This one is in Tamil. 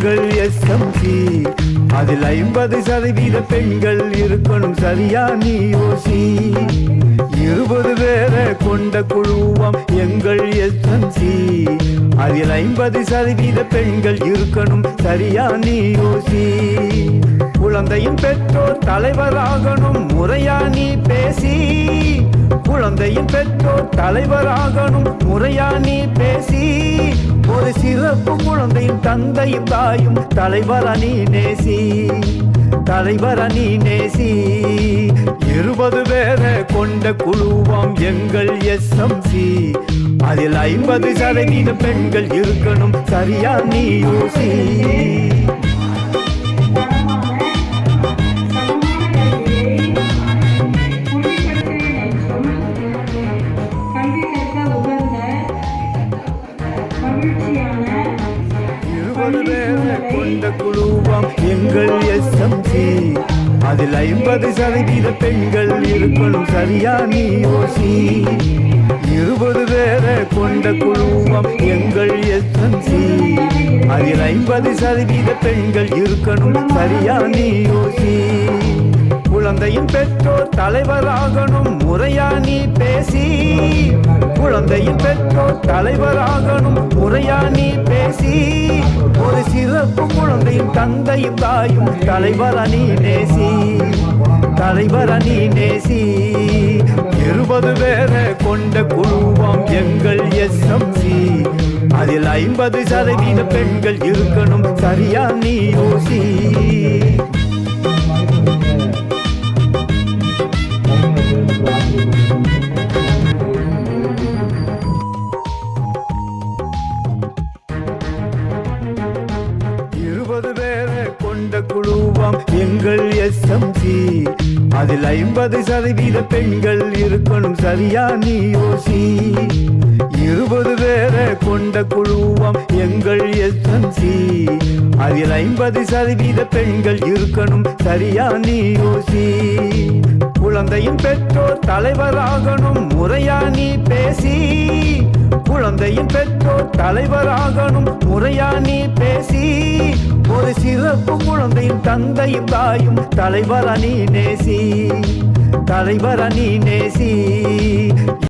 எங்கள் எஸ்எம்சி. அதில் 50% பெண்கள் இருக்கணும், சரியா நீ யோசி. 20 பேரை கொண்ட குழுவாம் எங்கள் எஸ்எம்சி. அதில் 50% பெண்கள் இருக்கணும், சரியா நீ யோசி. குழந்தையின் பெற்றோர் தலைவராகணும், முறையா நீ பேசி. குழந்தையின் பெற்றோர் தலைவராகணும், முறையா நீ பேசி. ஒரு சிறப்பு குழந்தையின் தந்தையும் தாயும் தலைவரா நீ நேசி, தலைவரா நீ நேசி. 20 பேரை கொண்ட குழுவாம் எங்கள் எஸ்எம்சி. அதில் 50% பெண்கள் இருக்கணும், சரியா நீ யோசி. கொண்ட குழுவாம் எங்கள் எஸ்எம்சி. அதில் 50% பெண்கள் இருக்கணும், சரியா நீ யோசி. 20 பேரை கொண்ட குழுவாம் எங்கள் எஸ்எம்சி. அதில் 50% பெண்கள் இருக்கணும், சரியா நீ யோசி. குழந்தையின் பெற்றோர் தலைவராகணும், முறையா நீ பேசி. குழந்தையின் பெற்றோர் தலைவராகணும், முறையா நீ பேசி. ஒரு சிறப்பு குழந்தையின் தந்தையும் தாயும் தலைவரா நீ நேசி, தலைவரா நீ நேசி. 20 பேரை கொண்ட குழுவாம் எங்கள் எஸ்எம்சி. அதில் 50% பெண்கள் இருக்கணும், சரியா நீ யோசி. கொண்ட குழுவாம் எங்கள் எஸ்எம்சி. அதில் 50% பெண்கள் இருக்கணும், சரியா நீ யோசி. 20 பேரை கொண்ட குழுவாம் எங்கள் எஸ்எம்சி. அதில் 50% பெண்கள் இருக்கணும், சரியா நீ யோசி. குழந்தையின் பெற்றோர் தலைவராகணும், முறையா நீ பேசி. குழந்தையின் பெற்றோர் தலைவராகணும், முறையா நீ பேசி. ஒரு சிறப்பு குழந்தையின் தந்தையும் தாயும் தலைவரா நீ நேசி, தலைவரா நீ நேசி.